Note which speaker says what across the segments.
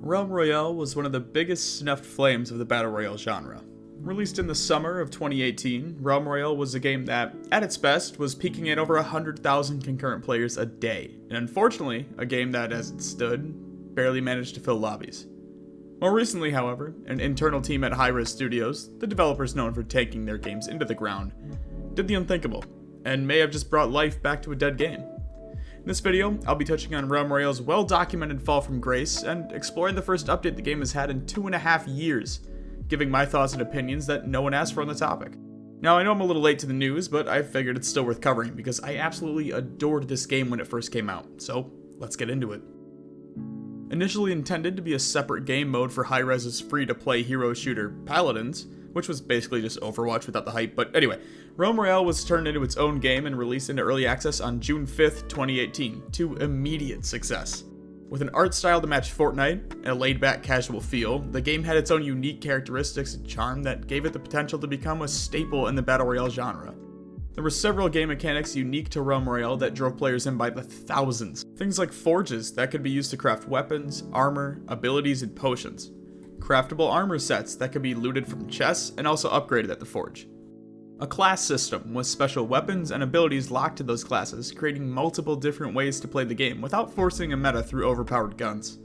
Speaker 1: Realm Royale was one of the biggest snuffed flames of the Battle Royale genre. Released in the summer of 2018, Realm Royale was a game that, at its best, was peaking at over 100,000 concurrent players a day, and unfortunately, a game that, as it stood, barely managed to fill lobbies. More recently, however, an internal team at Hi-Rez Studios, the developers known for taking their games into the ground, did the unthinkable, and may have just brought life back to a dead game. In this video, I'll be touching on Realm Royale's well-documented fall from grace, and exploring the first update the game has had in 2.5 years, giving my thoughts and opinions that no one asked for on the topic. Now, I know I'm a little late to the news, but I figured it's still worth covering because I absolutely adored this game when it first came out, so let's get into it. Initially intended to be a separate game mode for Hi-Rez's free-to-play hero shooter Paladins, which was basically just Overwatch without the hype, but anyway, Realm Royale was turned into its own game and released into early access on June 5th, 2018, to immediate success. With an art style to match Fortnite and a laid-back casual feel, the game had its own unique characteristics and charm that gave it the potential to become a staple in the Battle Royale genre. There were several game mechanics unique to Realm Royale that drove players in by the thousands. Things like forges that could be used to craft weapons, armor, abilities, and potions. Craftable armor sets that could be looted from chests and also upgraded at the forge. A class system with special weapons and abilities locked to those classes, creating multiple different ways to play the game without forcing a meta through overpowered guns.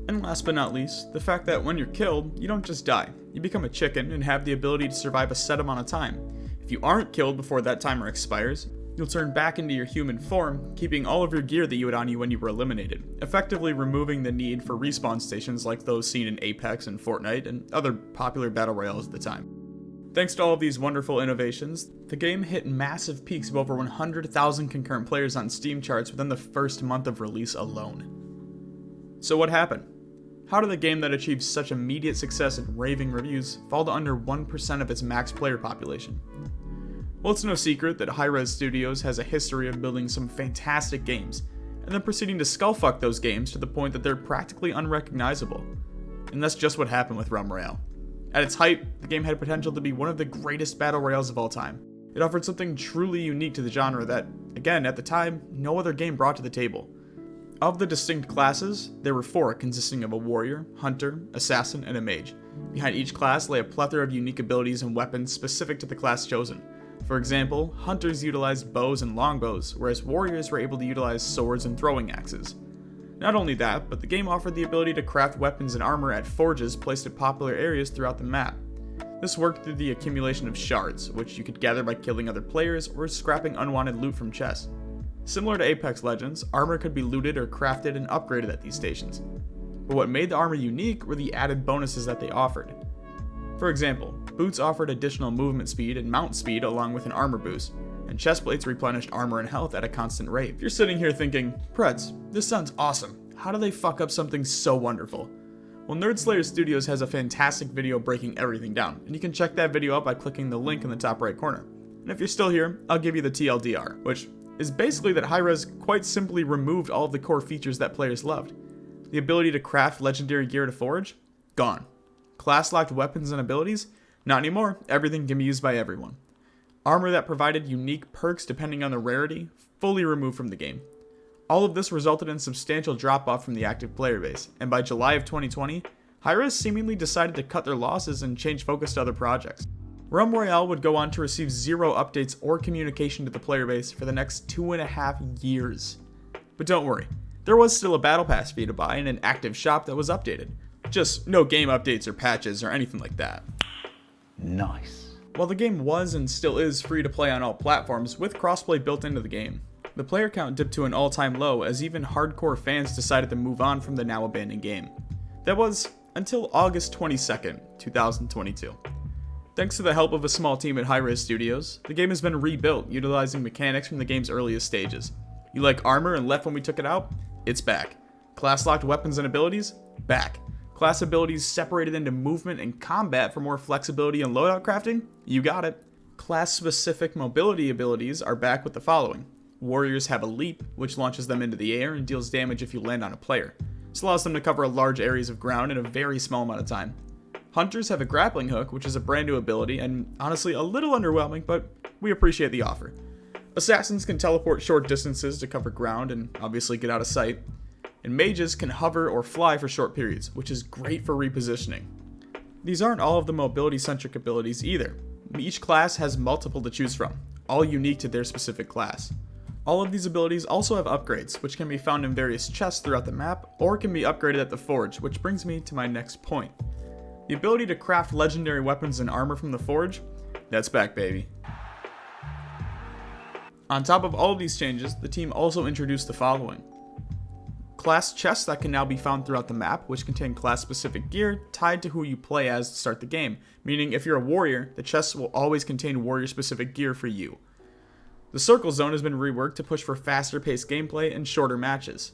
Speaker 1: And last but not least, the fact that when you're killed, you don't just die. You become a chicken and have the ability to survive a set amount of time. If you aren't killed before that timer expires, you'll turn back into your human form, keeping all of your gear that you had on you when you were eliminated, effectively removing the need for respawn stations like those seen in Apex and Fortnite and other popular battle royales at the time. Thanks to all of these wonderful innovations, the game hit massive peaks of over 100,000 concurrent players on Steam charts within the first month of release alone. So what happened? How did a game that achieved such immediate success and raving reviews fall to under 1% of its max player population? Well, it's no secret that Hi-Rez Studios has a history of building some fantastic games, and then proceeding to skullfuck those games to the point that they're practically unrecognizable. And that's just what happened with Realm Royale. At its height, the game had potential to be one of the greatest battle royales of all time. It offered something truly unique to the genre that, again, at the time, no other game brought to the table. Of the distinct classes, there were 4 consisting of a warrior, hunter, assassin, and a mage. Behind each class lay a plethora of unique abilities and weapons specific to the class chosen. For example, hunters utilized bows and longbows, whereas warriors were able to utilize swords and throwing axes. Not only that, but the game offered the ability to craft weapons and armor at forges placed at popular areas throughout the map. This worked through the accumulation of shards, which you could gather by killing other players or scrapping unwanted loot from chests. Similar to Apex Legends, armor could be looted or crafted and upgraded at these stations. But what made the armor unique were the added bonuses that they offered. For example, boots offered additional movement speed and mount speed along with an armor boost, and chest plates replenished armor and health at a constant rate. If you're sitting here thinking, Preds, this sounds awesome, how do they fuck up something so wonderful? Well, Nerdslayer Studios has a fantastic video breaking everything down, and you can check that video out by clicking the link in the top right corner. And if you're still here, I'll give you the TLDR, which is basically that Hi-Rez quite simply removed all of the core features that players loved. The ability to craft legendary gear to forge? Gone. Class-locked weapons and abilities? Not anymore, everything can be used by everyone. Armor that provided unique perks depending on the rarity? Fully removed from the game. All of this resulted in substantial drop-off from the active player base, and by July of 2020, Hi-Rez seemingly decided to cut their losses and change focus to other projects. Realm Royale would go on to receive 0 updates or communication to the player base for the next 2.5 years. But don't worry, there was still a battle pass for you to buy and an active shop that was updated. Just no game updates or patches or anything like that.
Speaker 2: Nice.
Speaker 1: While the game was and still is free to play on all platforms with crossplay built into the game, the player count dipped to an all-time low as even hardcore fans decided to move on from the now abandoned game. That was until August 22nd, 2022. Thanks to the help of a small team at Hi-Rez Studios, the game has been rebuilt utilizing mechanics from the game's earliest stages. You like armor and left when we took it out? It's back. Class-locked weapons and abilities? Back. Class abilities separated into movement and combat for more flexibility and loadout crafting? You got it. Class-specific mobility abilities are back with the following. Warriors have a leap, which launches them into the air and deals damage if you land on a player. This allows them to cover large areas of ground in a very small amount of time. Hunters have a grappling hook, which is a brand new ability and honestly a little underwhelming, but we appreciate the offer. Assassins can teleport short distances to cover ground and obviously get out of sight. and mages can hover or fly for short periods, which is great for repositioning. These aren't all of the mobility-centric abilities either. Each class has multiple to choose from, all unique to their specific class. All of these abilities also have upgrades, which can be found in various chests throughout the map, or can be upgraded at the Forge, which brings me to my next point. The ability to craft legendary weapons and armor from the Forge, that's back, baby. On top of all of these changes, the team also introduced the following. Class chests that can now be found throughout the map, which contain class-specific gear tied to who you play as to start the game, meaning if you're a warrior, the chests will always contain warrior-specific gear for you. The Circle Zone has been reworked to push for faster-paced gameplay and shorter matches.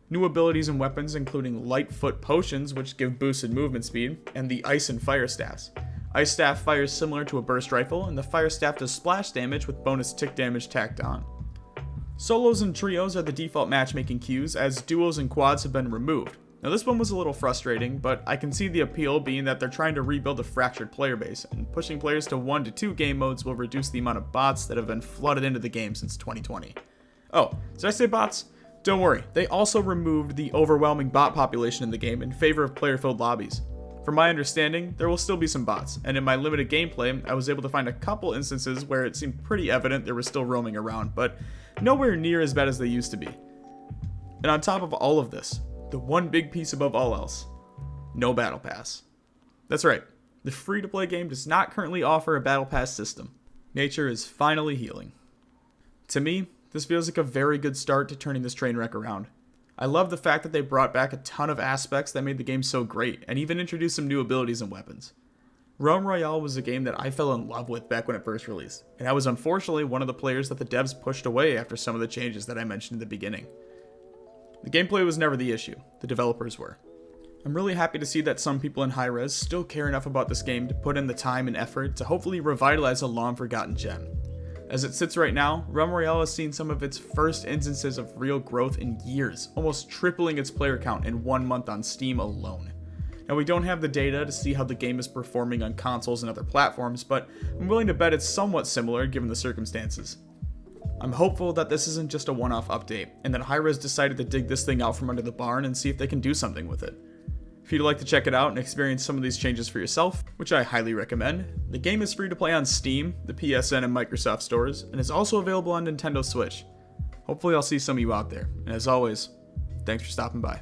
Speaker 1: New abilities and weapons including Light Foot Potions, which give boosted movement speed, and the Ice and Fire Staffs. Ice Staff fires similar to a burst rifle, and the Fire Staff does splash damage with bonus tick damage tacked on. Solos and trios are the default matchmaking queues, as duos and quads have been removed. Now this one was a little frustrating, but I can see the appeal being that they're trying to rebuild a fractured player base, and pushing players to 1 to 2 game modes will reduce the amount of bots that have been flooded into the game since 2020. Oh, did I say bots? Don't worry, they also removed the overwhelming bot population in the game in favor of player-filled lobbies. From my understanding, there will still be some bots, and in my limited gameplay, I was able to find a couple instances where it seemed pretty evident they were still roaming around, but nowhere near as bad as they used to be. And on top of all of this, the one big piece above all else, no battle pass. That's right, the free-to-play game does not currently offer a battle pass system. Nature is finally healing. To me, this feels like a very good start to turning this train wreck around. I love the fact that they brought back a ton of aspects that made the game so great, and even introduced some new abilities and weapons. Royale was a game that I fell in love with back when it first released, and I was unfortunately one of the players that the devs pushed away after some of the changes that I mentioned in the beginning. The gameplay was never the issue, the developers were. I'm really happy to see that some people in high-res still care enough about this game to put in the time and effort to hopefully revitalize a long-forgotten gem. As it sits right now, Royale has seen some of its first instances of real growth in years, almost tripling its player count in 1 month on Steam alone. Now we don't have the data to see how the game is performing on consoles and other platforms, but I'm willing to bet it's somewhat similar given the circumstances. I'm hopeful that this isn't just a one-off update, and that Hi-Rez decided to dig this thing out from under the barn and see if they can do something with it. If you'd like to check it out and experience some of these changes for yourself, which I highly recommend, the game is free to play on Steam, the PSN and Microsoft stores, and is also available on Nintendo Switch. Hopefully I'll see some of you out there, and as always, thanks for stopping by.